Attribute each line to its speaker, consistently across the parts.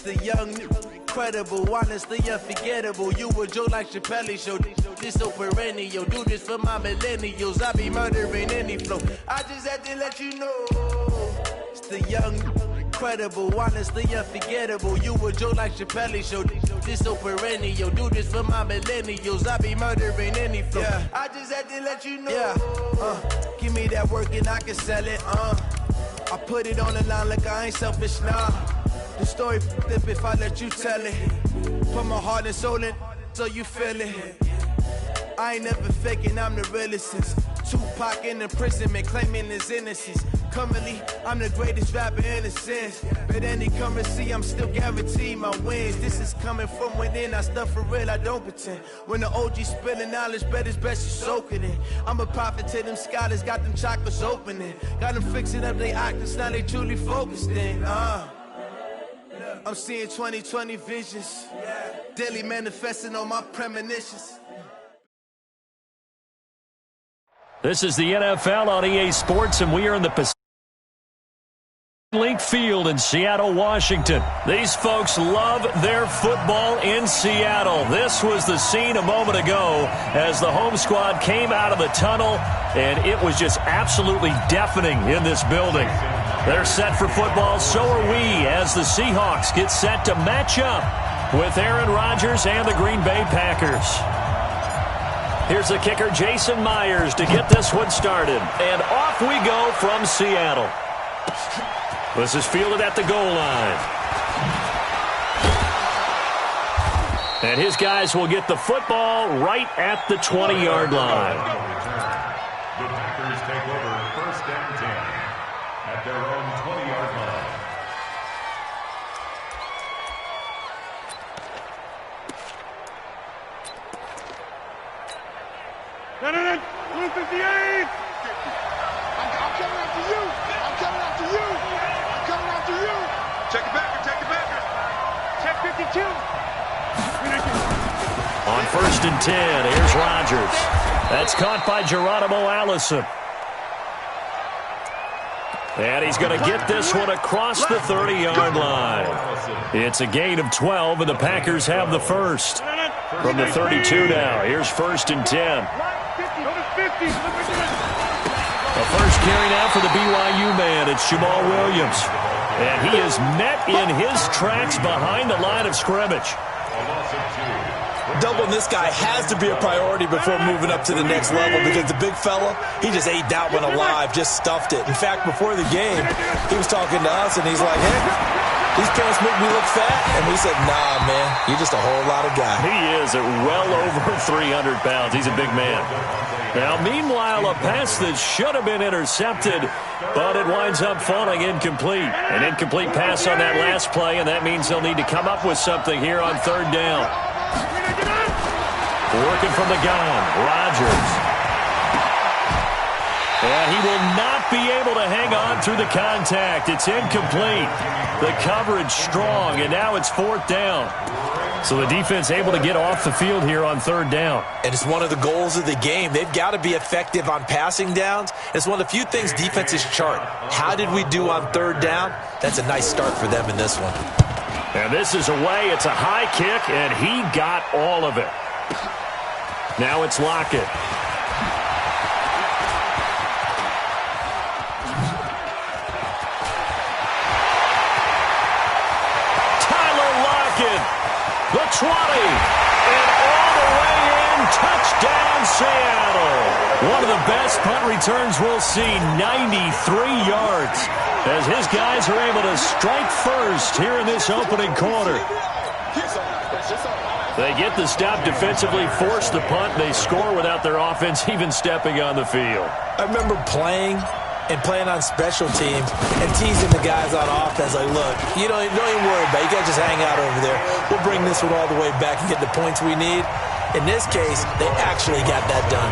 Speaker 1: the young, incredible, honestly unforgettable. You a joke like Chappelle Show. This so perennial. Do this for my millennials. I be murdering any flow. I just had to let you know. It's the young, incredible, honestly unforgettable. You a joke like Chappelle Show. This so perennial. Do this for my millennials. I be murdering any flow. Yeah. I just had to let you know. Yeah. Give me that work and I can sell it. I put it on the line like I ain't selfish, nah. The story flip if I let you tell it. Put my heart and soul in so you feel it. I ain't never faking, I'm the realest since Tupac in imprisonment, claiming his innocence. Currently, I'm the greatest rapper in a sense. But any currency, I'm still guaranteed my wins. This is coming from within, I stuff for real, I don't pretend. When the OG spilling knowledge, bet it's best you soak it in. I'm a prophet to them scholars, got them chakras opening. Got them fixing up their octaves, now they truly focused in. I'm seeing 2020 visions, daily manifesting on my premonitions.
Speaker 2: This is the NFL on EA Sports, and we are in the Pacific League Field in Seattle, Washington. These folks love their football in Seattle. This was the scene a moment ago as the home squad came out of the tunnel, and it was just absolutely deafening in this building. They're set for football, so are we, as the Seahawks get set to match up with Aaron Rodgers and the Green Bay Packers. Here's the kicker, Jason Myers, to get this one started. And off we go from Seattle. This is fielded at the goal line. And his guys will get the football right at the 20-yard line.
Speaker 3: The Packers take over first and 10 at their own 20-yard line.
Speaker 4: No, 158! I'm coming after you! I'm coming after you! I'm coming after you! Check it back! Check 52!
Speaker 2: On first and 10, here's Rodgers. That's caught by Geronimo Allison. And he's going to get this one across the 30-yard line. It's a gain of 12, and the Packers have the first. From the 32 now, here's first and 10. The first carry now for the BYU man. It's Jamal Williams. And he is met in his tracks behind the line of scrimmage.
Speaker 5: Doubling this guy has to be a priority before moving up to the next level because the big fella, he just ate that one alive, just stuffed it. In fact, before the game, he was talking to us, and he's like, hey, these pants make me look fat. And we said, nah, man, you're just a whole lot of guy.
Speaker 2: He is at well over 300 pounds. He's a big man. Now, meanwhile, a pass that should have been intercepted, but it winds up falling incomplete. An incomplete pass on that last play, and that means they'll need to come up with something here on third down. Working from the gun, Rodgers. And he will not be able to hang on through the contact. It's incomplete. The coverage strong, and now it's fourth down. So the defense able to get off the field here on third down.
Speaker 5: And it's one of the goals of the game. They've got to be effective on passing downs. It's one of the few things defenses chart. How did we do on third down? That's a nice start for them in this one.
Speaker 2: And this is away. It's a high kick, and he got all of it. Now it's Lockett. Tyler Lockett, the 20, and all the way in, touchdown Seattle. One of the best punt returns we'll see, 93 yards, as his guys are able to strike first here in this opening quarter. They get the stop defensively, force the punt. They score without their offense even stepping on the field.
Speaker 5: I remember playing on special teams and teasing the guys on offense like, look, you don't even worry about it. You guys just hang out over there. We'll bring this one all the way back and get the points we need. In this case, they actually got that done.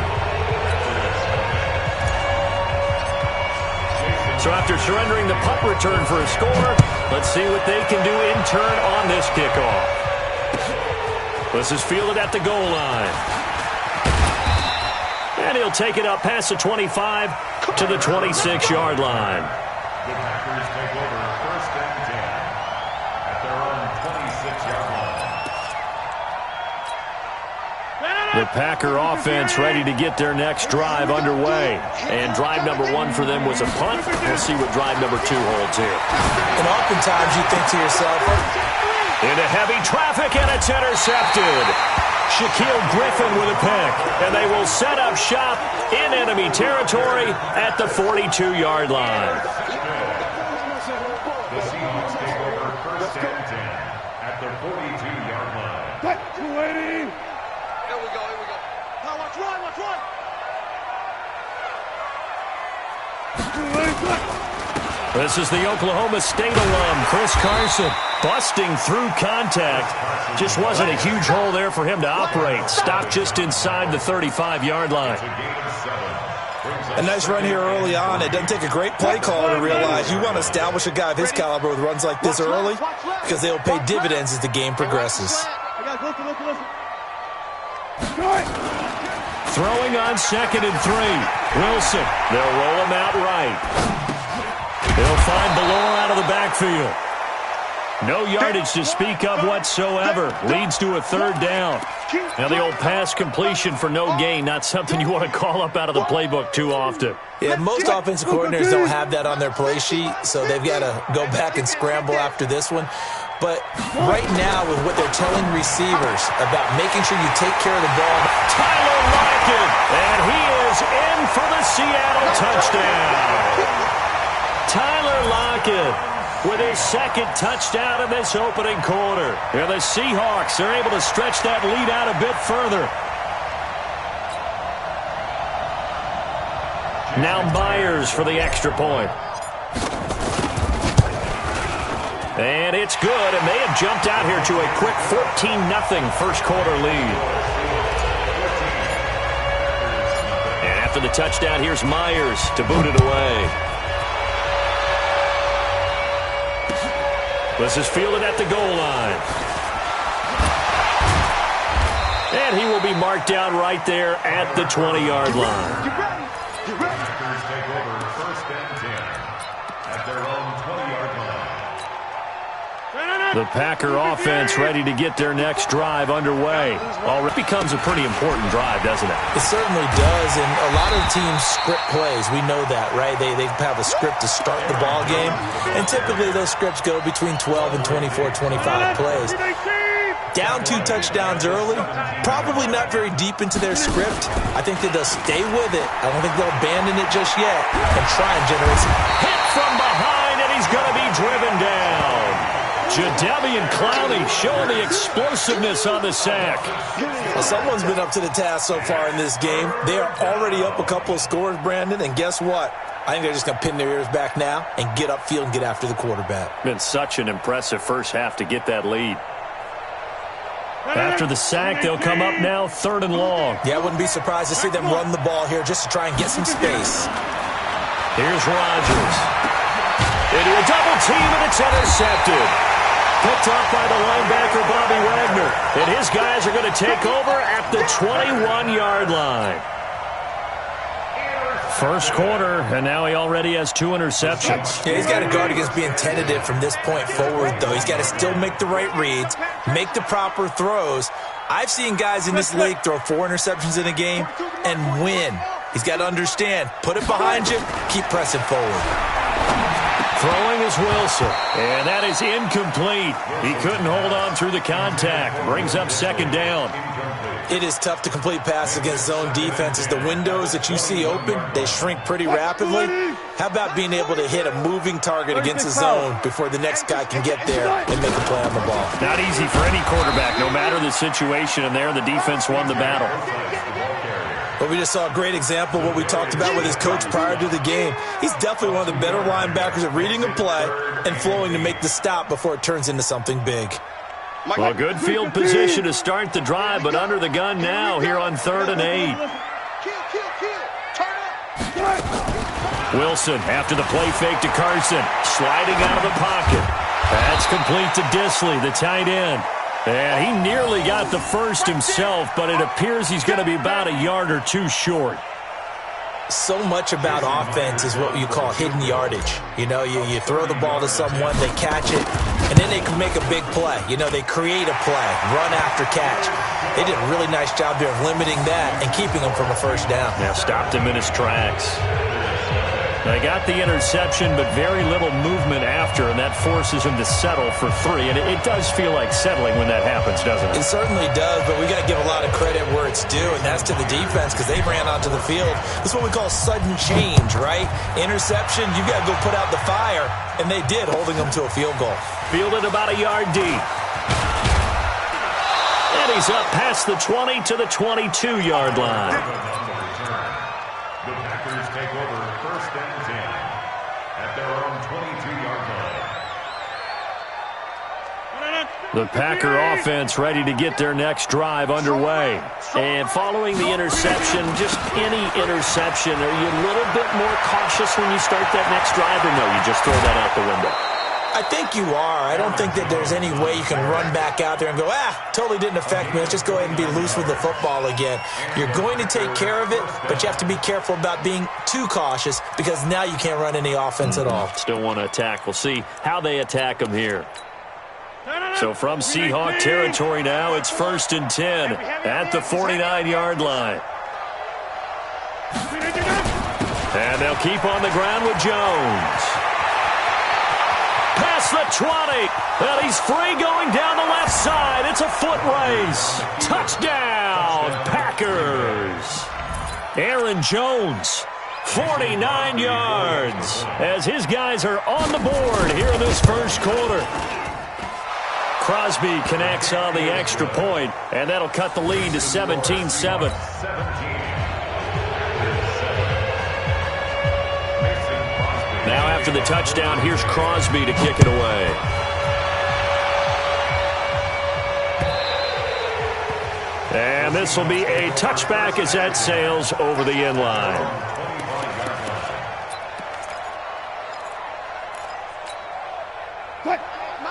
Speaker 2: So after surrendering the punt return for a score, let's see what they can do in turn on this kickoff. This is fielded at the goal line. And he'll take it up past the 25 to the 26-yard line.
Speaker 3: The Packers take over first and 10 at their own
Speaker 2: The Packer offense ready to get their next drive underway. And drive number 1 for them was a punt. We'll see what drive number 2 holds here.
Speaker 5: And oftentimes you think to yourself,
Speaker 2: into heavy traffic, and it's intercepted. Shaquille Griffin with a pick. And they will set up shop in enemy territory at the 42-yard line.
Speaker 3: The Seahawks take over first and 10 at the 42-yard line.
Speaker 4: 280. Here we go. Now watch run. 280.
Speaker 2: This is the Oklahoma State alum, Chris Carson, busting through contact. Just wasn't a huge hole there for him to operate. Stopped just inside the 35-yard line.
Speaker 5: a nice run here early on. It doesn't take a great play caller to realize you want to establish a guy of his caliber with runs like this early because they'll pay dividends as the game progresses.
Speaker 2: Throwing on 2nd and 3. Wilson. They'll roll him out right. They'll find Ballore out of the backfield. No yardage to speak of whatsoever. Leads to a 3rd down. Now the old pass completion for no gain, not something you want to call up out of the playbook too often.
Speaker 5: Yeah, most offensive coordinators don't have that on their play sheet, so they've got to go back and scramble after this one. But right now, with what they're telling receivers about making sure you take care of the ball.
Speaker 2: Tyler Lockett, and he is in for the Seattle touchdown. Tyler Lockett with his 2nd touchdown in this opening quarter. And the Seahawks are able to stretch that lead out a bit further. Now Myers for the extra point. And it's good, and they have jumped out here to a quick 14-0 first quarter lead. And after the touchdown, here's Myers to boot it away. This is fielded at the goal line. And he will be marked down right there at the 20-yard line.
Speaker 3: Packers take over first and 10 at their own 20-yard line.
Speaker 2: The Packer offense ready to get their next drive underway. Already becomes a pretty important drive, doesn't it?
Speaker 5: It certainly does, and a lot of teams script plays. We know that, right? They have a script to start the ball game, and typically those scripts go between 12 and 24, 25 plays. Down 2 touchdowns early, probably not very deep into their script. I think that they'll stay with it. I don't think they'll abandon it just yet and try and generate some.
Speaker 2: Hit from behind, and he's going to be driven down. Jadeveon Clowney showing the explosiveness on the sack.
Speaker 5: Well, someone's been up to the task so far in this game. They are already up a couple of scores, Brandon, and guess what? I think they're just going to pin their ears back now and get upfield and get after the quarterback.
Speaker 2: Been such an impressive first half to get that lead. After the sack, they'll come up now 3rd and long.
Speaker 5: Yeah, I wouldn't be surprised to see them run the ball here just to try and get some space.
Speaker 2: Here's Rodgers. Into a double team, and it's intercepted. Picked up by the linebacker, Bobby Wagner. And his guys are going to take over at the 21-yard line. First quarter, and now he already has 2 interceptions.
Speaker 5: Yeah, he's got to guard against being tentative from this point forward, though. He's got to still make the right reads, make the proper throws. I've seen guys in this league throw 4 interceptions in a game and win. He's got to understand, put it behind you, keep pressing forward.
Speaker 2: Throwing is Wilson, and that is incomplete. He couldn't hold on through the contact. Brings up 2nd down.
Speaker 5: It is tough to complete passes against zone defenses. The windows that you see open, they shrink pretty rapidly. How about being able to hit a moving target against a zone before the next guy can get there and make a play on the ball?
Speaker 2: Not easy for any quarterback, no matter the situation, and there the defense won the battle.
Speaker 5: But we just saw a great example of what we talked about with his coach prior to the game. He's definitely one of the better linebackers at reading a play and flowing to make the stop before it turns into something big.
Speaker 2: Well, good field position to start the drive, but under the gun now here on 3rd and 8. Wilson after the play fake to Carson, sliding out of the pocket. That's complete to Disley, the tight end. And he nearly got the first himself, but it appears he's going to be about a yard or 2 short.
Speaker 5: so much about offense is what you call hidden yardage. You know, you throw the ball to someone, they catch it, and then they can make a big play. You know, they create a play, run after catch. They did a really nice job there of limiting that and keeping him from a first down.
Speaker 2: Now stopped him in his tracks. They got the interception, but very little movement after, and that forces him to settle for 3. And it does feel like settling when that happens, doesn't it?
Speaker 5: It certainly does, but we got to give a lot of credit where it's due, and that's to the defense because they ran onto the field. This is what we call sudden change, right? Interception, you got to go put out the fire, and they did, holding them to a field goal.
Speaker 2: Fielded about a yard deep. And he's up past the 20 to the 22-yard line.
Speaker 3: The Packers take over first and 10 at their own 22-yard line.
Speaker 2: The Packer offense ready to get their next drive underway. And following the interception, just any interception, are you a little bit more cautious when you start that next drive, or no, you just throw that out the window?
Speaker 5: I think you are. I don't think that there's any way you can run back out there and go, totally didn't affect me. Let's just go ahead and be loose with the football again. You're going to take care of it, but you have to be careful about being too cautious because now you can't run any offense at all.
Speaker 2: Still want to attack. We'll see how they attack them here. So from Seahawk territory now, it's 1st and 10 at the 49-yard line. And they'll keep on the ground with Jones. Past the 20, and he's free going down the left side. It's a foot race. Touchdown, Packers. Aaron Jones, 49 yards, as his guys are on the board here in this first quarter. Crosby connects on the extra point, and that'll cut the lead to 17-7. Now after the touchdown, here's Crosby to kick it away. And this will be a touchback as that sails over the end line.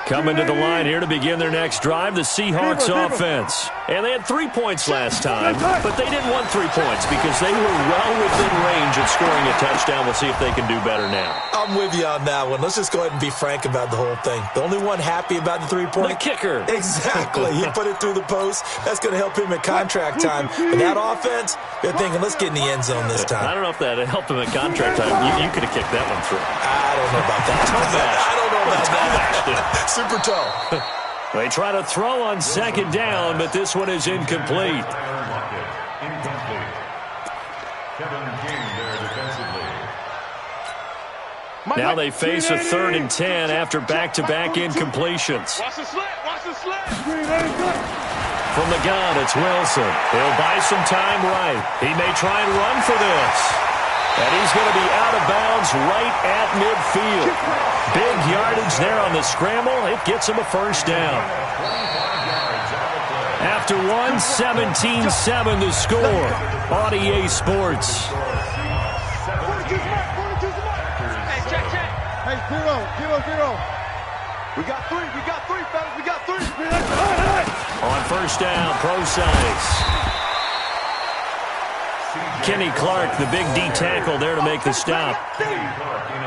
Speaker 2: Coming to the line here to begin their next drive, the Seahawks offense. And they had 3 points last time, but they didn't want 3 points because they were well within range of scoring a touchdown. We'll see if they can do better now.
Speaker 5: I'm with you on that one. Let's just go ahead and be frank about the whole thing. The only one happy about the 3-point?
Speaker 2: The kicker.
Speaker 5: Exactly. He put it through the post. That's going to help him at contract time. But that offense, they're thinking, let's get in the end zone this time.
Speaker 2: I don't know if that helped him at contract time. You could have kicked that one through.
Speaker 5: I don't know about that. I don't know about that. Super toe.
Speaker 2: They try to throw on 2nd down, but this one is incomplete. Now they face a 3rd and 10 after back-to-back incompletions. From the gun, it's Wilson. He'll buy some time right. He may try and run for this. And he's going to be out of bounds right at midfield. Big yardage there on the scramble. It gets him a first down. After 1, 17-7 to score on EA Sports.
Speaker 4: Hey, 0. We got 3, fellas. We got 3.
Speaker 2: On first down, Procise. Kenny Clark, the big D tackle there to make the stop.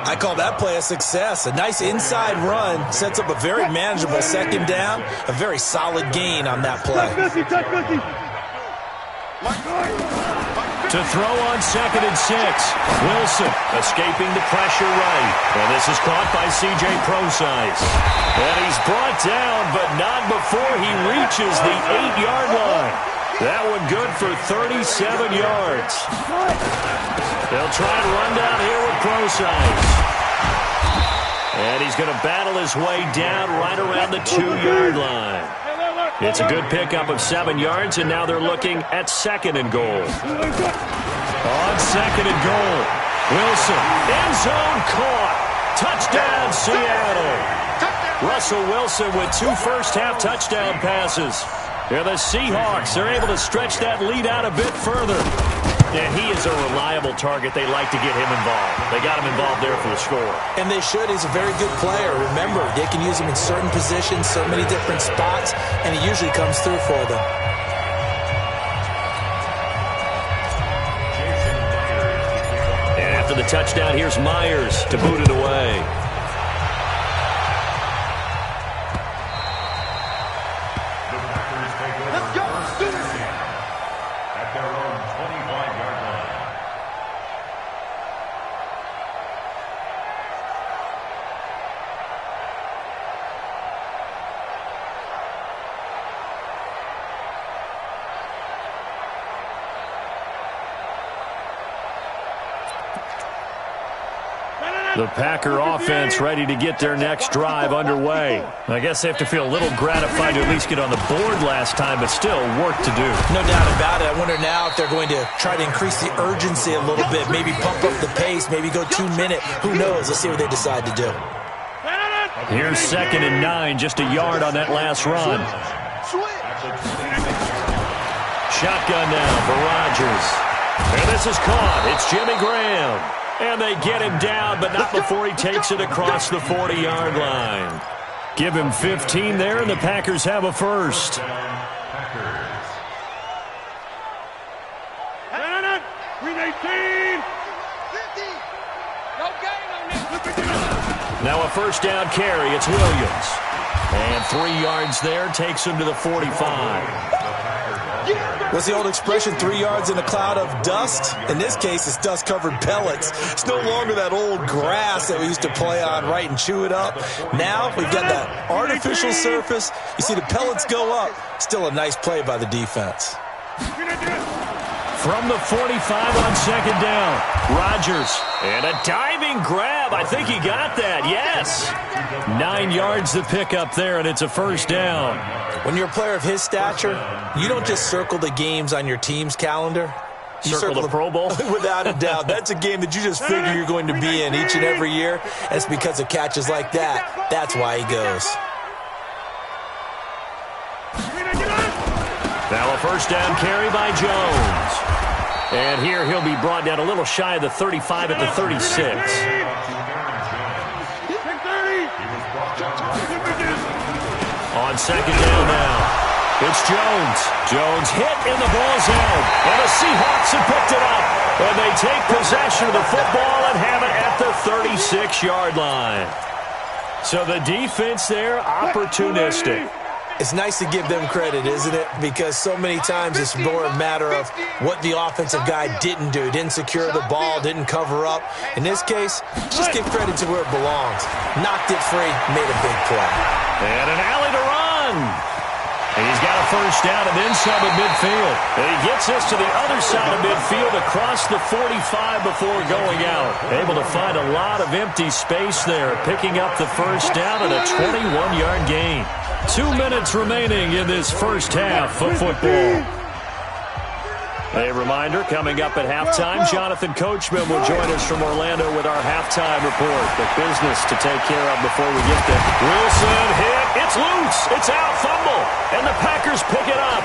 Speaker 5: I call that play a success. A nice inside run sets up a very manageable 2nd down. A very solid gain on that play.
Speaker 2: To throw on 2nd and 6. Wilson escaping the pressure right. And this is caught by C.J. Procise. And he's brought down, but not before he reaches the 8-yard line. That one good for 37 yards. They'll try and run down here with Procise. And he's going to battle his way down right around the 2-yard line. It's a good pickup of 7 yards, and now they're looking at 2nd and goal. On 2nd and goal, Wilson, end zone caught. Touchdown, Seattle. Russell Wilson with 2 first-half touchdown passes. Yeah, the Seahawks are able to stretch that lead out a bit further. And he is a reliable target. They like to get him involved. They got him involved there for the score.
Speaker 5: And they should. He's a very good player. Remember, they can use him in certain positions, so many different spots, and he usually comes through for them.
Speaker 2: After the touchdown, here's Myers to boot it away. The Packer offense ready to get their next drive underway. I guess they have to feel a little gratified to at least get on the board last time, but still work to do.
Speaker 5: No doubt about it. I wonder now if they're going to try to increase the urgency a little bit, maybe pump up the pace, maybe go 2 minute. Who knows? Let's see what they decide to do.
Speaker 2: Here's 2nd and 9, just a yard on that last run. Shotgun now for Rodgers. And this is caught. It's Jimmy Graham. And they get him down, but not before he takes it across the 40-yard line. Give him 15 there, and the Packers have a first. Now a first down carry. It's Williams. And 3 yards there takes him to the 45.
Speaker 5: What's the old expression, 3 yards in a cloud of dust? In this case, it's dust-covered pellets. It's no longer that old grass that we used to play on, right, and chew it up. Now we've got that artificial surface. You see the pellets go up. Still a nice play by the defense.
Speaker 2: From the 45 on 2nd down, Rodgers. And a diving grab. I think he got that, yes. 9 yards to pick up there, and it's a first down.
Speaker 5: When you're a player of his stature, you don't just circle the games on your team's calendar. You
Speaker 2: circle the Pro Bowl?
Speaker 5: Without a doubt. That's a game that you just figure you're going to be in each and every year. And it's because of catches like that. That's why he goes.
Speaker 2: Now a first down carry by Jones. And here he'll be brought down a little shy of the 35 at the 36. On 2nd down now, it's Jones. Jones hit in the ball zone. And the Seahawks have picked it up. And they take possession of the football and have it at the 36-yard line. So the defense there, opportunistic.
Speaker 5: It's nice to give them credit, isn't it? Because so many times it's more a matter of what the offensive guy didn't do. Didn't secure the ball, didn't cover up. In this case, just give credit to where it belongs. Knocked it free, made a big play.
Speaker 2: And an alley to run. And he's got a first down and then some at midfield. And he gets us to the other side of midfield across the 45 before going out. Able to find a lot of empty space there, picking up the first down and a 21-yard gain. 2 minutes remaining in this first half of football. A reminder, coming up at halftime, Jonathan Coachman will join us from Orlando with our halftime report. The business to take care of before we get there. Wilson hit. It's loose. It's out. Fumble. And the Packers pick it up.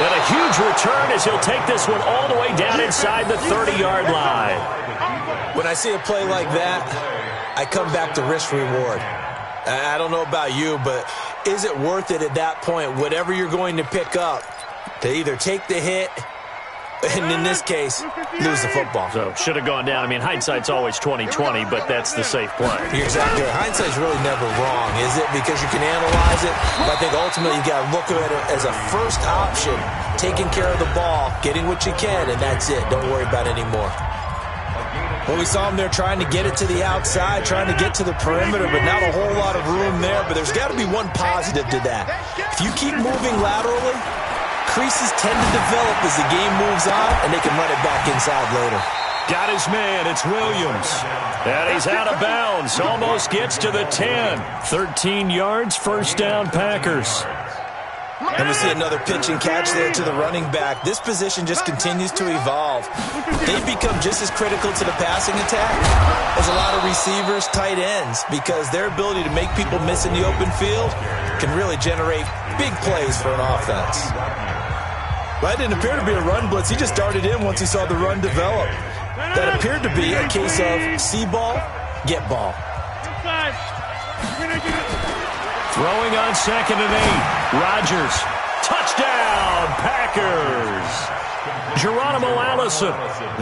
Speaker 2: And a huge return as he'll take this one all the way down inside the 30-yard line.
Speaker 5: When I see a play like that, I come back to risk-reward. I don't know about you, but is it worth it at that point, whatever you're going to pick up, to either take the hit and, in this case, lose the football?
Speaker 2: So, should have gone down. I mean, hindsight's always 20/20, but that's the safe play.
Speaker 5: You're exactly right. Hindsight's really never wrong, is it? Because you can analyze it, but I think ultimately you got to look at it as a first option, taking care of the ball, getting what you can, and that's it. Don't worry about it anymore. Well, we saw him there trying to get it to the outside, trying to get to the perimeter, but not a whole lot of room there. But there's got to be one positive to that. If you keep moving laterally, creases tend to develop as the game moves on, and they can run it back inside later.
Speaker 2: Got his man. It's Williams. And he's out of bounds. Almost gets to the 10. 13 yards, first down, Packers.
Speaker 5: And we see another pitch and catch there to the running back. This position just continues to evolve. They've become just as critical to the passing attack as a lot of receivers, tight ends, because their ability to make people miss in the open field can really generate big plays for an offense. Well, that didn't appear to be a run blitz. He just darted in once he saw the run develop. That appeared to be a case of see ball, get ball.
Speaker 2: Throwing on 2nd and 8. Rodgers. Touchdown, Packers. Geronimo Allison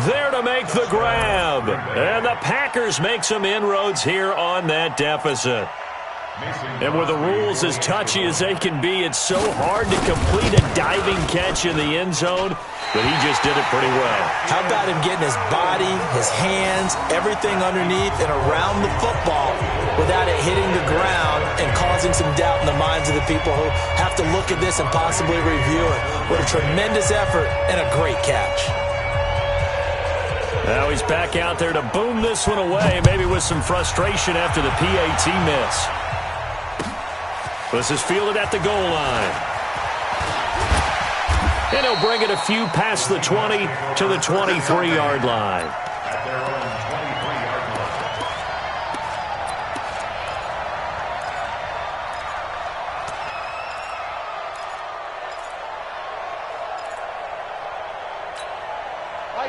Speaker 2: there to make the grab. And the Packers make some inroads here on that deficit. And with the rules as touchy as they can be, it's so hard to complete a diving catch in the end zone, but he just did it pretty well.
Speaker 5: How about him getting his body, his hands, everything underneath and around the football without it hitting the ground and causing some doubt in the minds of the people who have to look at this and possibly review it. What a tremendous effort and a great catch.
Speaker 2: Now he's back out there to boom this one away, maybe with some frustration after the PAT miss. This is fielded at the goal line. And he'll bring it a few past the 20 to the 23-yard line.
Speaker 3: At their own 23-yard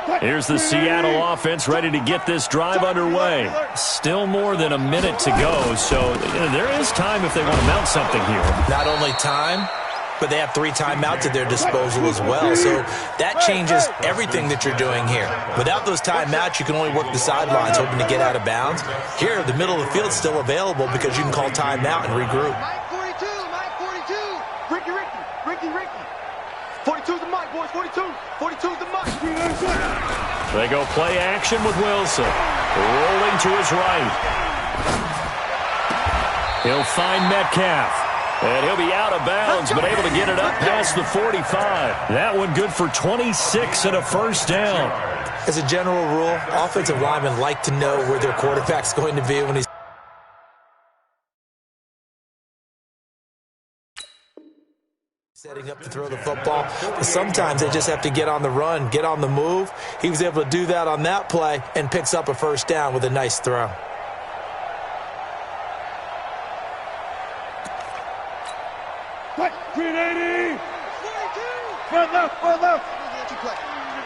Speaker 3: line.
Speaker 2: Here's the Seattle offense ready to get this drive underway. Still more than a minute to go, so there is time if they want to mount something here.
Speaker 5: Not only time, but they have 3 timeouts at their disposal as well, so that changes everything that you're doing here. Without those timeouts, you can only work the sidelines, hoping to get out of bounds. Here, the middle of the field is still available because you can call timeout and regroup.
Speaker 4: Mike 42, Mike 42. Ricky. 42's the mic, boys, 42. 42's the mic.
Speaker 2: They go play action with Wilson. Rolling to his right. He'll find Metcalf. And he'll be out of bounds, but able to get it up past the 45. That one good for 26 and a first down.
Speaker 5: As a general rule, offensive linemen like to know where their quarterback's going to be when he's setting up to throw the football. But sometimes they just have to get on the run, get on the move. He was able to do that on that play and picks up a first down with a nice throw.
Speaker 4: Green 80! 42! Left!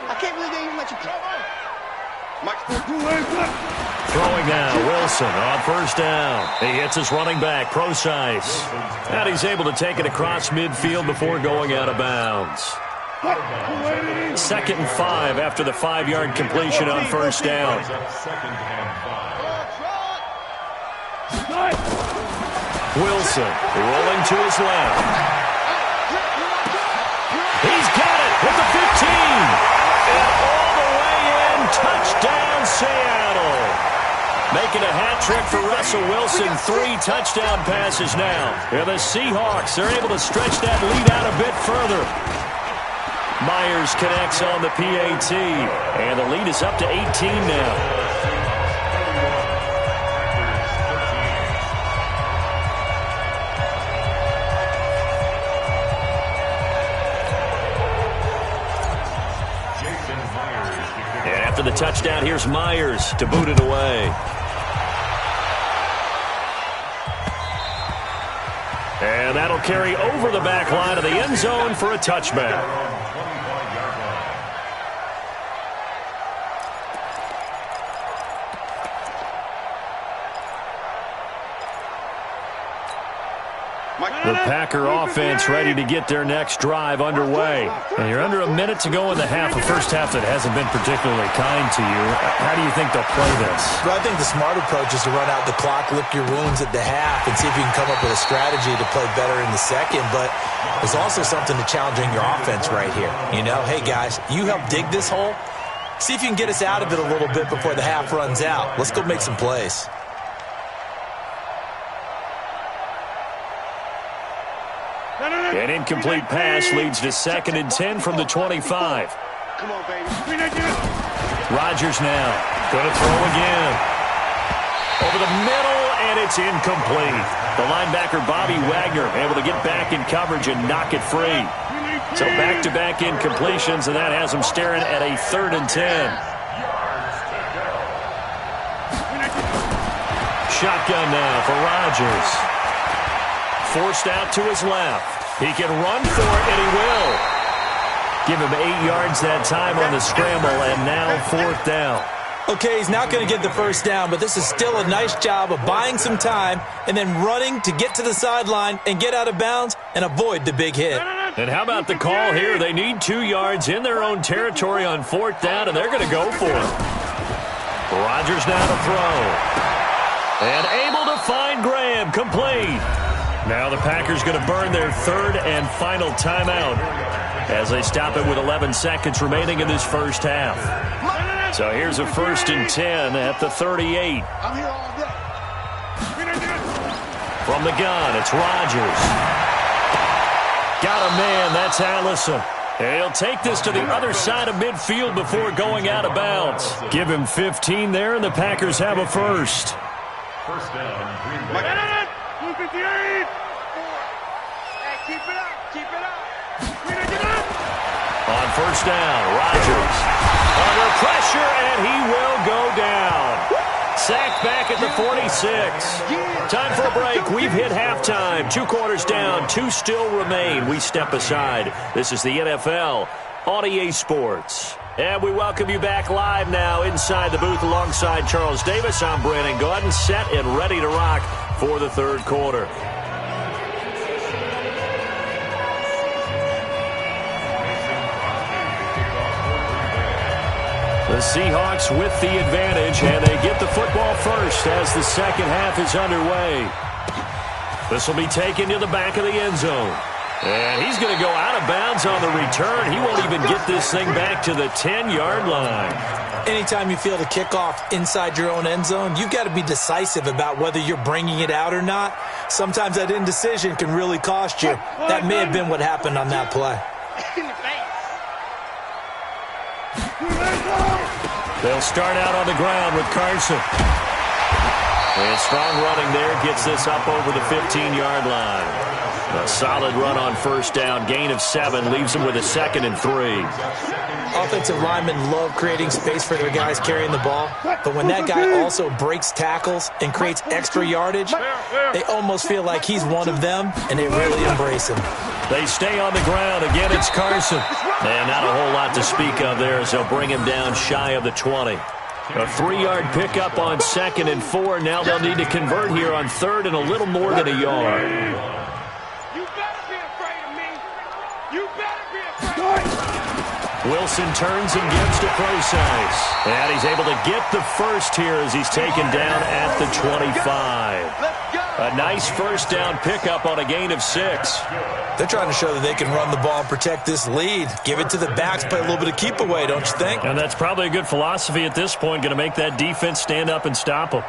Speaker 4: I can't believe they even let you play. Mike 42.
Speaker 2: Throwing now, Wilson on first down. He hits his running back, Procise. And he's able to take it across midfield before going out of bounds. 2nd and 5 after the 5-yard completion on first down.
Speaker 3: 2nd and 5.
Speaker 2: Wilson rolling to his left. He's got it at the 15. And all the way in, touchdown Seattle. Making a hat trick for Russell Wilson. 3 touchdown passes now. And the Seahawks are able to stretch that lead out a bit further. Myers connects on the PAT. And the lead is up to 18 now. After the touchdown, here's Myers to boot it away. And that'll carry over the back line of the end zone for a touchback. The Packer offense ready to get their next drive underway. And you're under a minute to go in the half, a first half that hasn't been particularly kind to you. How do you think they'll play this?
Speaker 5: Well, I think the smart approach is to run out the clock, lick your wounds at the half, and see if you can come up with a strategy to play better in the second. But there's also something to challenging your offense right here. You know, hey, guys, you help dig this hole. See if you can get us out of it a little bit before the half runs out. Let's go make some plays.
Speaker 2: An incomplete pass leads to 2nd and 10 from the 25.
Speaker 4: Come on, baby.
Speaker 2: Rodgers now. Going to throw again. Over the middle, and it's incomplete. The linebacker, Bobby Wagner, able to get back in coverage and knock it free. So back-to-back incompletions, and that has him staring at a 3rd and 10. Shotgun now for Rodgers. Forced out to his left. He can run for it, and he will. Give him 8 yards that time on the scramble, and now 4th down.
Speaker 5: Okay, he's not going to get the first down, but this is still a nice job of buying some time and then running to get to the sideline and get out of bounds and avoid the big hit.
Speaker 2: And how about the call here? They need 2 yards in their own territory on 4th down, and they're going to go for it. Rodgers now to throw. And able to find Graham, complete. Now the Packers going to burn their 3rd and final timeout as they stop it with 11 seconds remaining in this first half. So here's a 1st and 10 at the 38.
Speaker 4: I'm here all day.
Speaker 2: From the gun, it's Rodgers. Got a man, that's Allison. And he'll take this to the other side of midfield before going out of bounds. Give him 15 there, and the Packers have a first.
Speaker 3: First down, Green Bay.
Speaker 4: 258. Hey, keep it up. Keep it up.
Speaker 2: On first down, Rodgers. Under pressure, and he will go down. Sacked back at the 46. Time for a break. We've hit halftime. 2 quarters down. 2 still remain. We step aside. This is the NFL on EA Sports. And we welcome you back live now inside the booth alongside Charles Davis. I'm Brandon Gaudin, set and ready to rock for the 3rd quarter. The Seahawks with the advantage, and they get the football first as the second half is underway. This will be taken to the back of the end zone. And he's going to go out of bounds on the return. He won't even get this thing back to the 10-yard line.
Speaker 5: Anytime you field a kickoff inside your own end zone, you've got to be decisive about whether you're bringing it out or not. Sometimes that indecision can really cost you. That may have been what happened on that play.
Speaker 2: They'll start out on the ground with Carson. And strong running there gets this up over the 15-yard line. A solid run on first down. Gain of 7 leaves them with a 2nd and 3.
Speaker 5: Offensive linemen love creating space for their guys carrying the ball. But when that guy also breaks tackles and creates extra yardage, they almost feel like he's one of them, and they really embrace him.
Speaker 2: They stay on the ground. Again, it's Carson. And not a whole lot to speak of there as they'll bring him down shy of the 20. A 3-yard pickup on 2nd and 4. Now they'll need to convert here on 3rd and a little more than a yard.
Speaker 4: You better be afraid of me. You better be afraid of me.
Speaker 2: Wilson turns and gives to Procise. And he's able to get the first here as he's taken down at the 25. A nice first down pickup on a gain of 6.
Speaker 5: They're trying to show that they can run the ball and protect this lead. Give it to the backs, play a little bit of keep away, don't you think?
Speaker 2: And that's probably a good philosophy at this point, going to make that defense stand up and stop them.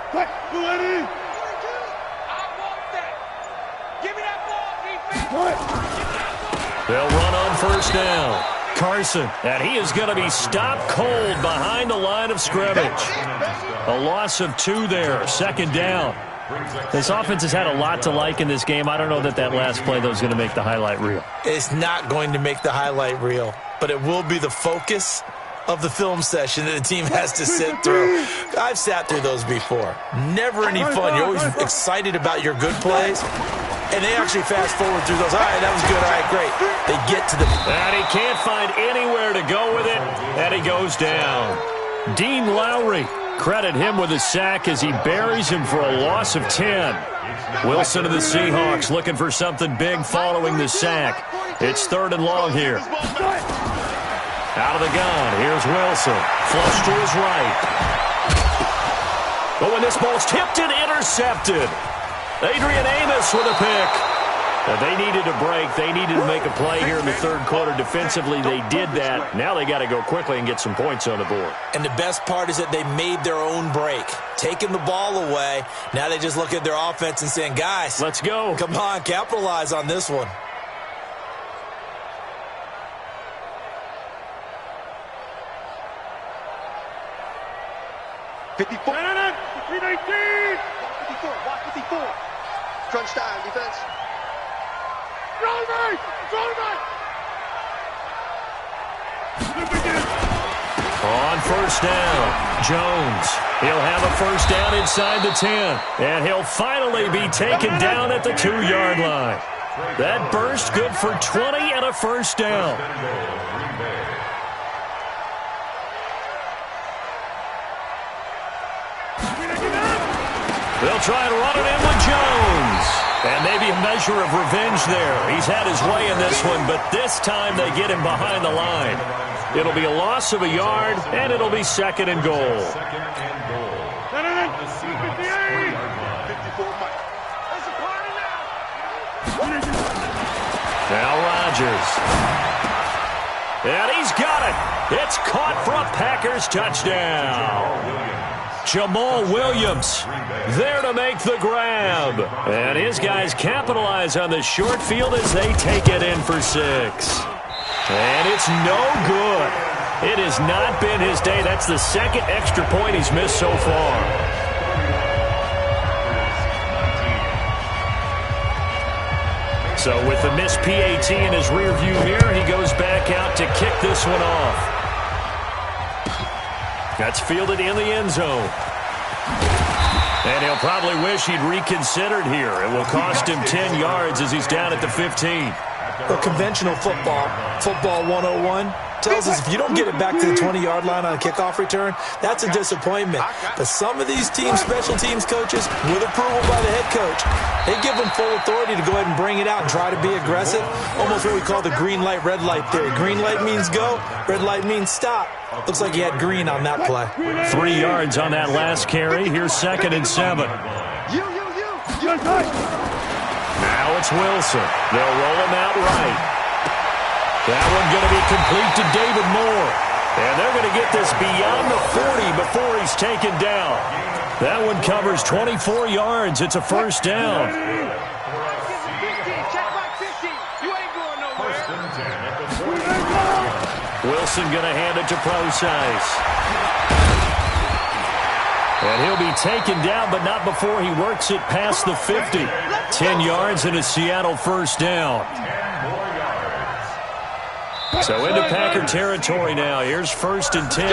Speaker 2: They'll run on first down. Carson, and he is going to be stopped cold behind the line of scrimmage. A loss of 2 there, 2nd down. This offense has had a lot to like in this game. I don't know that last play, though, is going to make the highlight reel.
Speaker 5: It's not going to make the highlight reel, but it will be the focus of the film session that the team has to sit through. I've sat through those before. Never any fun. You're always excited about your good plays, and they actually fast forward through those. All right, that was good. All right, great. They get to the...
Speaker 2: And he can't find anywhere to go with it, and he goes down. Dean Lowry. Credit him with a sack as he buries him for a loss of 10. Wilson of the Seahawks looking for something big following the sack. It's 3rd and long here. Out of the gun, here's Wilson. Flush to his right. But when this ball's tipped and intercepted, Adrian Amos with a pick. They needed a break. They needed to make a play here in the 3rd quarter. Defensively, they did that. Now they got to go quickly and get some points on the board.
Speaker 5: And the best part is that they made their own break. Taking the ball away. Now they just look at their offense and saying, guys,
Speaker 2: let's go.
Speaker 5: Come on, capitalize on this one.
Speaker 4: Watch 54. Crunch time, defense.
Speaker 2: On first down, Jones. He'll have a first down inside the 10. And he'll finally be taken down at the 2-yard line. That burst good for 20 and a first down. They'll try and run it in with Jones. And maybe a measure of revenge there. He's had his way in this one, but this time they get him behind the line. It'll be a loss of a yard, and it'll be 2nd and goal. Now Rodgers. And he's got it. It's caught for a Packers touchdown. Jamal Williams there to make the grab. And his guys capitalize on the short field as they take it in for 6. And it's no good. It has not been his day. That's the 2nd extra point he's missed so far. So with the missed PAT in his rear view mirror, he goes back out to kick this one off. That's fielded in the end zone. And he'll probably wish he'd reconsidered here. It will cost him 10 yards as he's down at the 15.
Speaker 5: Well, conventional football 101, tells us if you don't get it back to the 20-yard line on a kickoff return, that's a disappointment. But some of these teams, special teams coaches, with approval by the head coach, they give them full authority to go ahead and bring it out and try to be aggressive. Almost what we call the green light, red light theory. Green light means go, red light means stop. Looks like he had green on that play.
Speaker 2: 3 yards on that last carry. Here's 2nd and 7. Now it's Wilson. They'll roll him out right. That one going to be complete to David Moore. And they're going to get this beyond the 40 before he's taken down. That one covers 24 yards. It's a first down. Wilson going to hand it to Procise. And he'll be taken down, but not before he works it past the 50. 10 yards and a Seattle first down. So into Packer territory now. Here's 1st and 10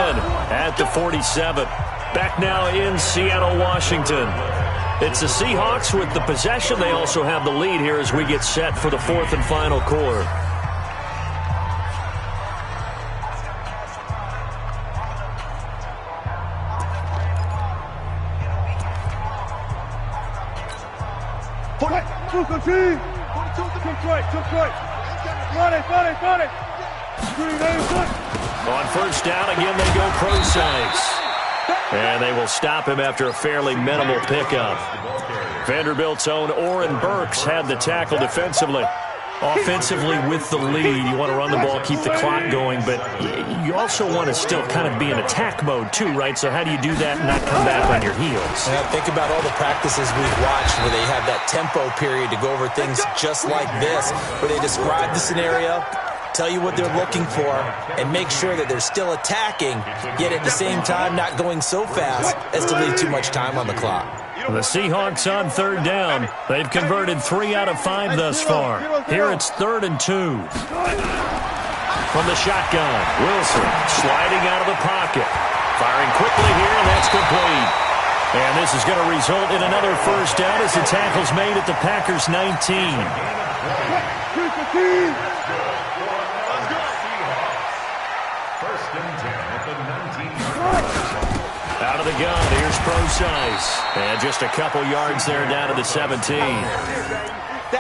Speaker 2: at the 47. Back now in Seattle, Washington. It's the Seahawks with the possession. They also have the lead here as we get set for the 4th and final quarter. On first down, again, they go Procise. And they will stop him after a fairly minimal pickup. Vanderbilt's own Oren Burks had the tackle defensively. Offensively with the lead, you want to run the ball, keep the clock going, but you also want to still kind of be in attack mode too, right? So how do you do that and not come back on your heels?
Speaker 5: Yeah, think about all the practices we've watched where they have that tempo period to go over things just like this, where they describe the scenario, tell you what they're looking for, and make sure that they're still attacking, yet at the same time not going so fast as to leave too much time on the clock.
Speaker 2: The Seahawks on 3rd down. They've converted 3 out of 5 thus far. Here it's 3rd and 2. From the shotgun, Wilson sliding out of the pocket. Firing quickly here, and that's complete. And this is going to result in another first down as the tackle's made at the Packers' 19.
Speaker 3: First and 10 at the 19.
Speaker 2: Out of the gun, here's Procise. And just a couple yards there down to the 17.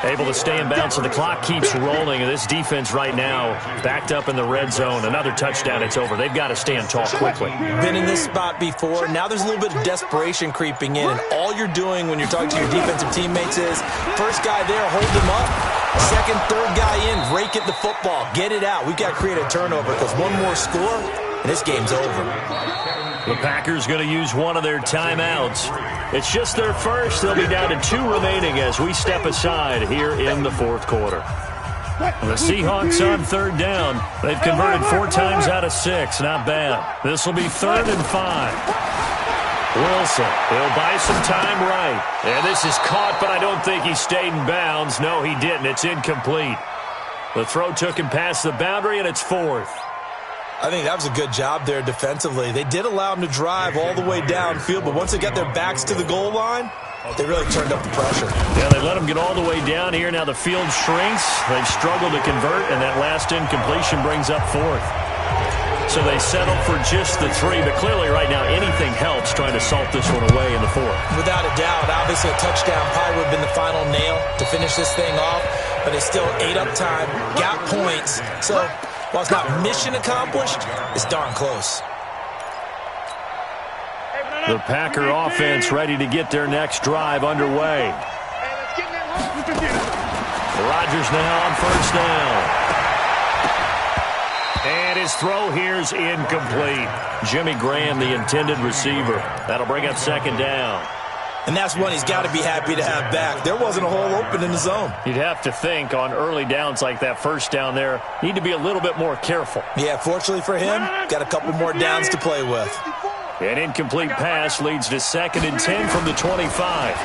Speaker 2: Able to stay in bounds, so the clock keeps rolling. And this defense right now backed up in the red zone. Another touchdown, it's over. They've got to stand tall quickly.
Speaker 5: Been in this spot before. Now there's a little bit of desperation creeping in. And all you're doing when you're talking to your defensive teammates is, first guy there, hold him up. Second, third guy in, rake at the football. Get it out. We've got to create a turnover because one more score, and this game's over.
Speaker 2: The Packers going to use one of their timeouts. It's just their first. They'll be down to 2 remaining as we step aside here in the 4th quarter. The Seahawks on 3rd down. They've converted 4 times out of 6. Not bad. This will be 3rd and 5. Wilson, he'll buy some time right. And this is caught, but I don't think he stayed in bounds. No, he didn't. It's incomplete. The throw took him past the boundary, and it's 4th.
Speaker 5: I think that was a good job there defensively. They did allow him to drive all the way downfield, but once they got their backs to the goal line, they really turned up the pressure.
Speaker 2: Yeah, they let him get all the way down here. Now the field shrinks. They've struggled to convert, and that last incompletion brings up 4th. So they settle for just the 3, but clearly right now anything helps trying to salt this one away in the 4th.
Speaker 5: Without a doubt, obviously a touchdown probably would have been the final nail to finish this thing off, but they still ate up time, got points. So while it's not mission accomplished, it's darn close.
Speaker 2: The Packer offense ready to get their next drive underway. Rodgers now on first down. And his throw here's incomplete. Jimmy Graham, the intended receiver. That'll bring up second down.
Speaker 5: And that's one he's got to be happy to have back. There wasn't a hole open in the zone.
Speaker 2: You'd have to think on early downs like that first down there, need to be a little bit more careful.
Speaker 5: Yeah, fortunately for him, got a couple more downs to play with.
Speaker 2: An incomplete pass leads to 2nd and 10 from the 25.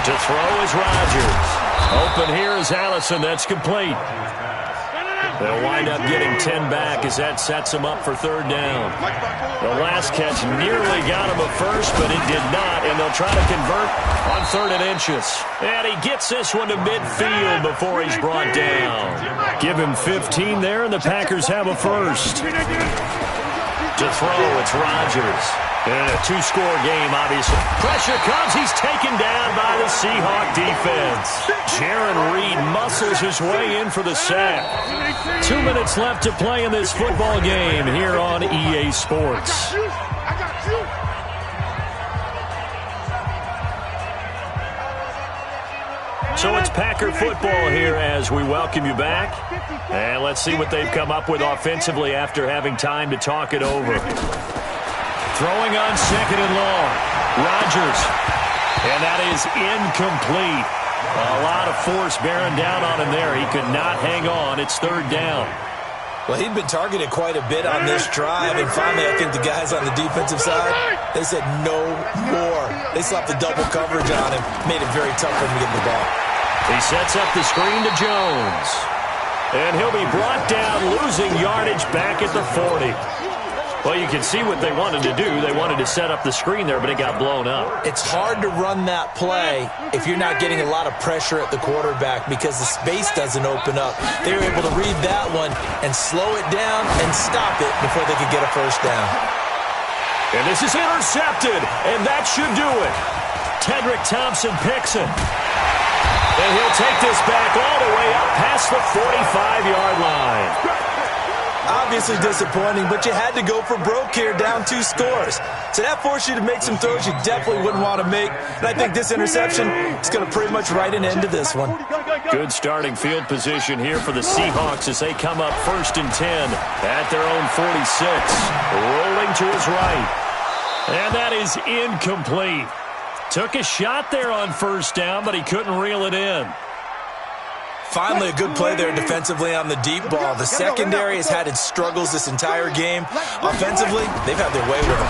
Speaker 2: To throw is Rodgers. Open here is Allison. That's complete. They'll wind up getting 10 back as that sets them up for 3rd down. The last catch nearly got him a first, but it did not, and they'll try to convert on 3rd and inches. And he gets this one to midfield before he's brought down. Give him 15 there, and the Packers have a first. To throw, it's Rodgers. In a 2-score game, obviously. Pressure comes. He's taken down by the Seahawk defense. Jaron Reed muscles his way in for the sack. 2 minutes left to play in this football game here on EA Sports. So it's Packer football here as we welcome you back. And let's see what they've come up with offensively after having time to talk it over. Throwing on 2nd and long. Rodgers. And that is incomplete. A lot of force bearing down on him there. He could not hang on. It's 3rd down.
Speaker 5: Well, he'd been targeted quite a bit on this drive, and finally I think the guys on the defensive side, they said no more. They slapped the double coverage on him, made it very tough for him to get the ball.
Speaker 2: He sets up the screen to Jones. And he'll be brought down, losing yardage back at the 40. Well, you can see what they wanted to do. They wanted to set up the screen there, but it got blown up.
Speaker 5: It's hard to run that play if you're not getting a lot of pressure at the quarterback because the space doesn't open up. They were able to read that one and slow it down and stop it before they could get a first down.
Speaker 2: And this is intercepted, and that should do it. Tedrick Thompson picks it. And he'll take this back all the way up past the 45-yard line.
Speaker 5: Obviously disappointing, but you had to go for broke here, down 2 scores. So that forced you to make some throws you definitely wouldn't want to make. And I think this interception is going to pretty much write an end to this one.
Speaker 2: Good starting field position here for the Seahawks as they come up 1st and 10 at their own 46. Rolling to his right. And that is incomplete. Took a shot there on 1st down, but he couldn't reel it in.
Speaker 5: Finally, a good play there defensively on the deep ball. The secondary has had its struggles this entire game. Offensively, they've had their way with them.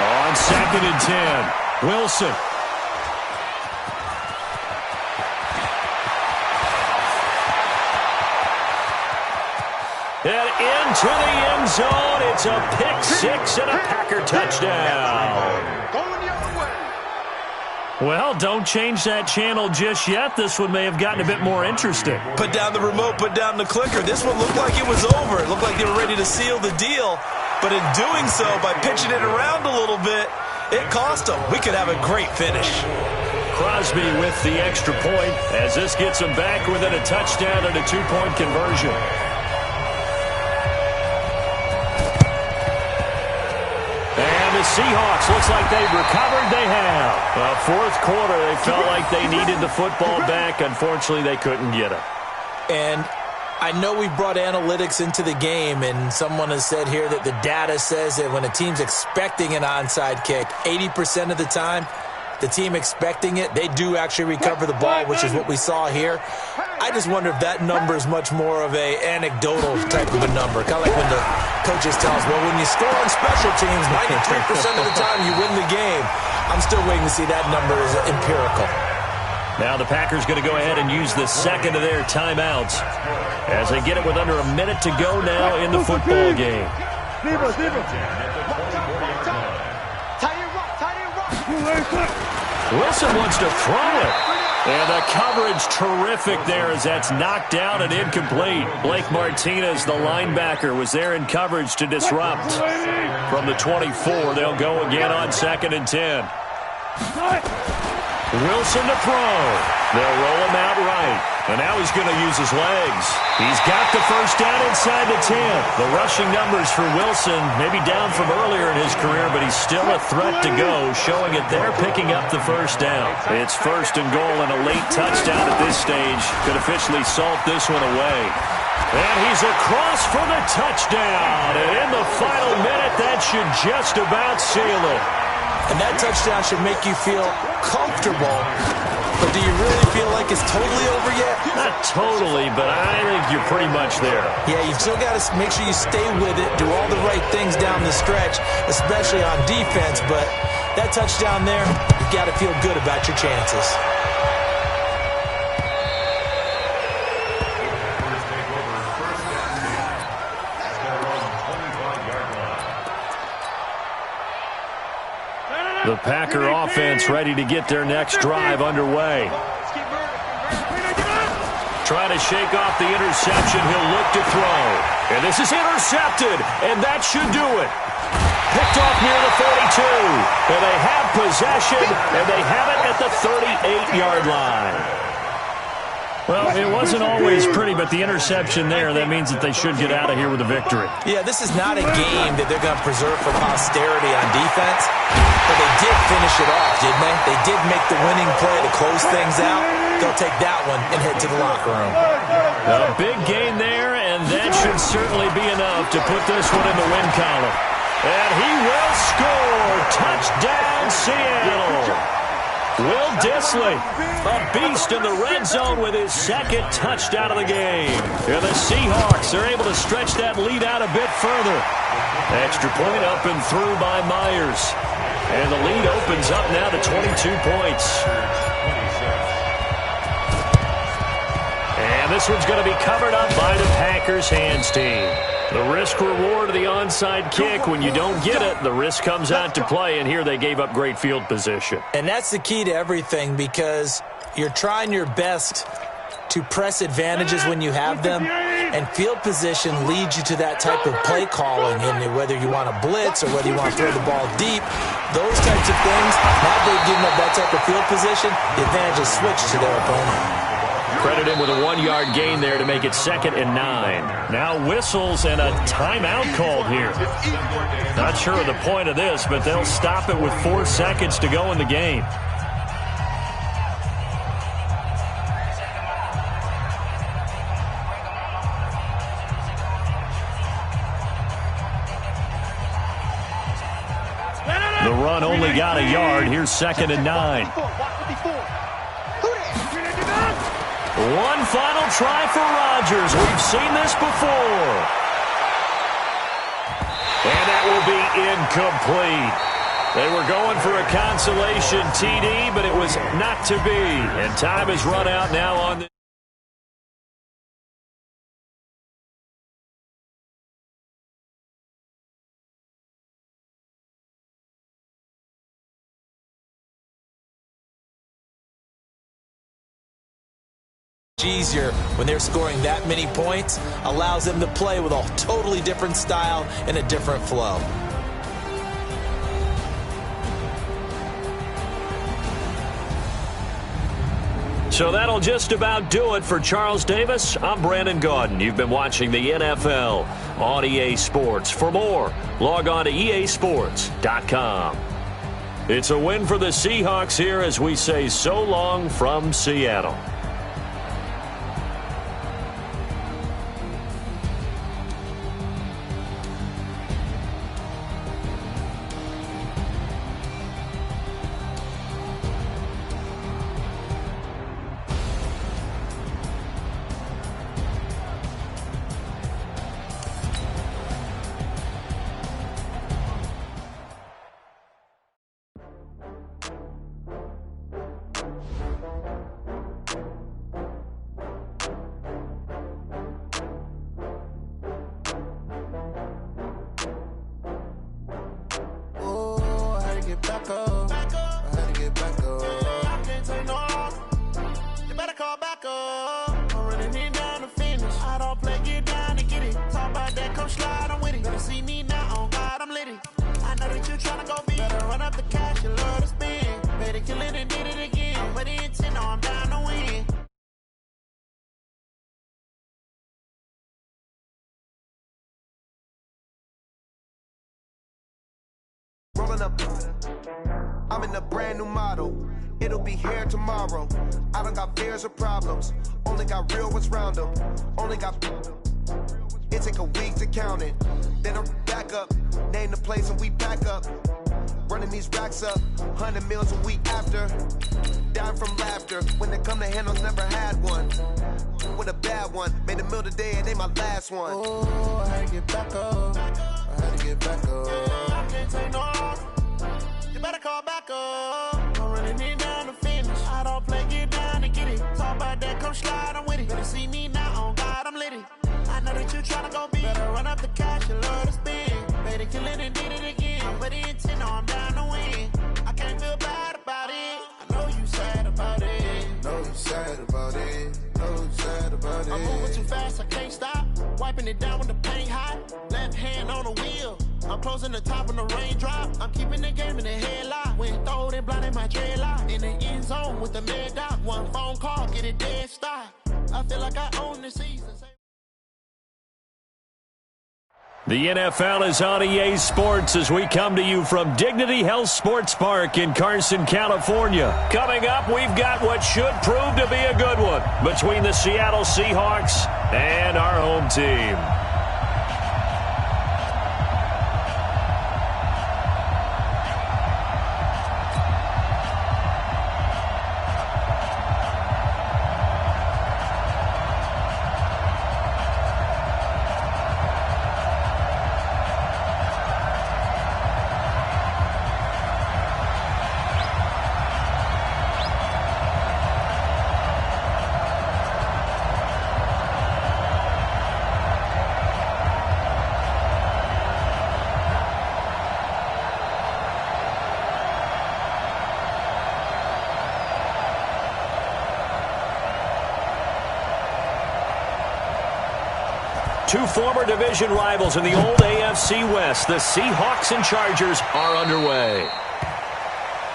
Speaker 2: On 2nd and 10, Wilson. And into the end zone, it's a pick-6 and a Packer touchdown. Well, don't change that channel just yet. This one may have gotten a bit more interesting.
Speaker 5: Put down the remote, put down the clicker. This one looked like it was over. It looked like they were ready to seal the deal. But in doing so, by pitching it around a little bit, it cost them. We could have a great finish.
Speaker 2: Crosby with the extra point as this gets them back within a touchdown and a 2-point conversion. The Seahawks, looks like they've recovered. They have. 4th quarter, they felt like they needed the football back. Unfortunately, they couldn't get it.
Speaker 5: And I know we brought analytics into the game, and someone has said here that the data says that when a team's expecting an onside kick, 80% of the time, the team expecting it, they do actually recover the ball, which is what we saw here. I just wonder if that number is much more of a anecdotal type of a number. Kind of like when the coaches tell us, well, when you score on special teams, 93% of the time you win the game. I'm still waiting to see that number is empirical.
Speaker 2: Now the Packers going to go ahead and use the 2nd of their timeouts as they get it with under a minute to go now in the football game. Wilson wants to throw it. And the coverage terrific there as that's knocked down and incomplete. Blake Martinez, the linebacker, was there in coverage to disrupt. From the 24, they'll go again on 2nd and 10. Wilson to throw. They'll roll him out right. And now he's going to use his legs. He's got the first down inside the 10. The rushing numbers for Wilson maybe down from earlier in his career, but he's still a threat to go, showing it they're picking up the first down. It's 1st and goal, and a late touchdown at this stage could officially salt this one away. And he's across for the touchdown. And in the final minute, that should just about seal it.
Speaker 5: And that touchdown should make you feel comfortable. But do you really feel like it's totally over yet?
Speaker 2: Not totally, but I think you're pretty much there.
Speaker 5: Yeah, you've still got to make sure you stay with it, do all the right things down the stretch, especially on defense. But that touchdown there, you've got to feel good about your chances.
Speaker 2: The Packer offense ready to get their next drive underway. Trying to shake off the interception. He'll look to throw. And this is intercepted. And that should do it. Picked off near the 42. And they have possession. And they have it at the 38-yard line. Well, it wasn't always pretty, but the interception there, that means that they should get out of here with a victory.
Speaker 5: Yeah, this is not a game that they're going to preserve for posterity on defense, but they did finish it off, didn't they? They did make the winning play to close things out. They'll take that one and head to the locker room.
Speaker 2: A big gain there, and that should certainly be enough to put this one in the win column. And he will score. Touchdown, Seattle. Will Dissly, a beast in the red zone with his 2nd touchdown of the game. And the Seahawks are able to stretch that lead out a bit further. Extra point up and through by Myers. And the lead opens up now to 22 points. And this one's going to be covered up by the Packers hands team. The risk-reward of the onside kick, when you don't get it, the risk comes out to play, and here they gave up great field position.
Speaker 5: And that's the key to everything, because you're trying your best to press advantages when you have them, and field position leads you to that type of play calling, and whether you want to blitz or whether you want to throw the ball deep, those types of things, now they've given up that type of field position, the advantage is switched to their opponent.
Speaker 2: Credit him with a 1-yard gain there to make it 2nd and 9. Now whistles and a timeout called here. Not sure of the point of this, but they'll stop it with 4 seconds to go in the game. The run only got a yard. Here's 2nd and 9. One final try for Rodgers. We've seen this before. And that will be incomplete. They were going for a consolation TD, but it was not to be. And time has run out now on the...
Speaker 5: Easier when they're scoring that many points, allows them to play with a totally different style and a different flow.
Speaker 2: So that'll just about do it for Charles Davis. I'm Brandon Gaudin. You've been watching the NFL on EA Sports. For more, log on to easports.com. It's a win for the Seahawks here as we say so long from Seattle.
Speaker 1: Back up. I had to get back up. tryna go be. Better run up the cash, you love to spend. Better kill it and did it again. But the intent, no, I'm down to win.
Speaker 6: Rolling up, I'm in a brand new model. It'll be here tomorrow. I don't got fears or problems. Only got real ones round them. Only got. It take a week to count it. Then I'm back up. Name the place and we pack up. Running these racks up. 100 meals a week after. Down from laughter. When they come to handles, never had one. With a bad one. Made a meal today and they my last one.
Speaker 1: Oh, I had to get back up. I had to get back up. I can't take no loss. You better call back up. I'm running it down to finish. I don't play, get down and get it. Talk about that, come slide, I'm with it. Better see me now, on God, I'm litty. I know that you tryna go be. Better run up the cash, you love to spend. Better kill it and did it again. But the intent, no, I'm down to win. I can't feel bad about it. I know you sad about it.
Speaker 6: Know you sad about it. Know you sad about it.
Speaker 1: I'm moving too fast, I can't stop. Wiping it down when the paint hot. Left hand on the wheel. I'm closing the top when the raindrop. I'm keeping the game in the headlock. When throwed and blinded my dreadlock. In the end zone with the mad dot. One phone call, get it dead stop. I feel like I own the season.
Speaker 2: The NFL is on EA Sports as we come to you from Dignity Health Sports Park in Carson, California. Coming up, we've got what should prove to be a good one between the Seattle Seahawks and our home team. Two former division rivals in the old AFC West, the Seahawks and Chargers, are underway.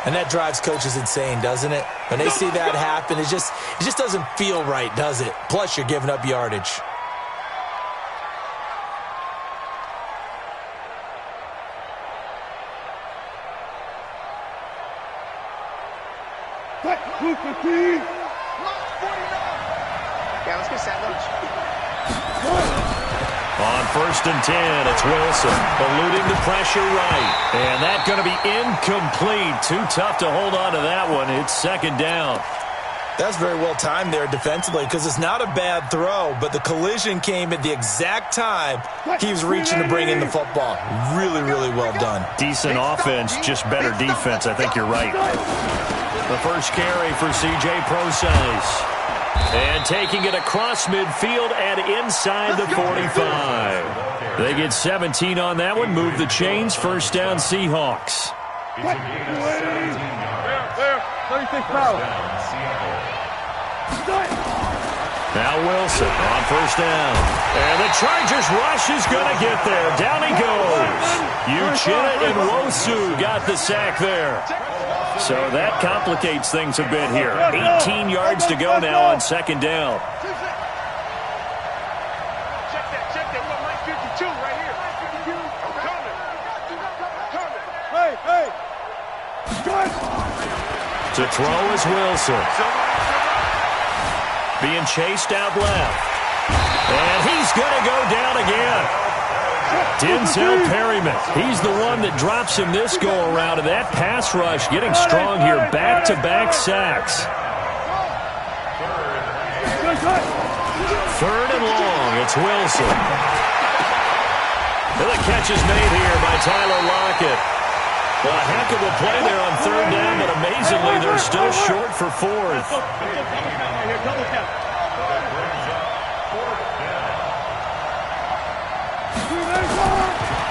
Speaker 5: And that drives coaches insane, doesn't it? When they see that happen, it just doesn't feel right, does it? Plus, you're giving up yardage.
Speaker 4: Yeah, let's get set lunch.
Speaker 2: On 1st and 10, it's Wilson, eluding the pressure right. And that's going to be incomplete. Too tough to hold on to that one. It's 2nd down.
Speaker 5: That's very well timed there defensively because it's not a bad throw, but the collision came at the exact time he was reaching to bring in the football. Really, really well done.
Speaker 2: Decent offense, just better defense. I think you're right. The first carry for C.J. Procise. And taking it across midfield and inside the 45. They get 17 on that one. Move the chains. 1st down, Seahawks.
Speaker 3: It's a gain of 17 yards.
Speaker 4: 36 pounds.
Speaker 2: Now Wilson on 1st down. And the Chargers rush is going to get there. Down he goes. Uchenna and Nwosu got the sack there. So that complicates things a bit here. 18 yards to go now on 2nd down.
Speaker 4: Check that. We got Mike 52 right here. I'm coming. Hey.
Speaker 2: To throw is Wilson. Being chased out left. And he's going to go down again. Denzel Perryman. He's the one that drops him this go-around. And that pass rush getting strong here. Back-to-back sacks. 3rd and long. It's Wilson. And the catch is made here by Tyler Lockett. Well, a heck of a play there on 3rd down, but amazingly, they're still short for 4th.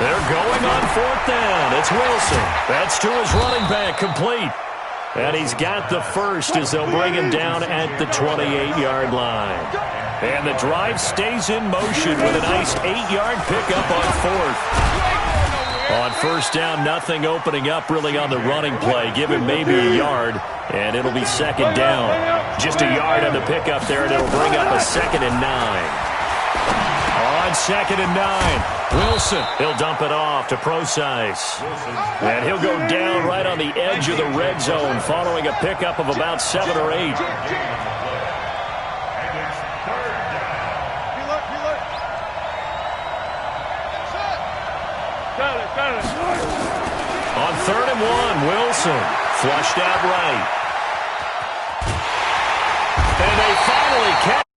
Speaker 2: They're going on 4th down. It's Wilson. That's to his running back, complete. And he's got the first as they'll bring him down at the 28-yard line. And the drive stays in motion with a nice 8-yard pickup on 4th. On first down, nothing opening up really on the running play. Give him maybe a yard, and it'll be second down. Just a yard on the pickup there, and it'll bring up a 2nd and 9. On 2nd and 9, Wilson. He'll dump it off to Procise. And he'll go down right on the edge of the red zone following a pickup of about 7 or 8. On 3rd and 1, Wilson flushed out right. And they finally catch.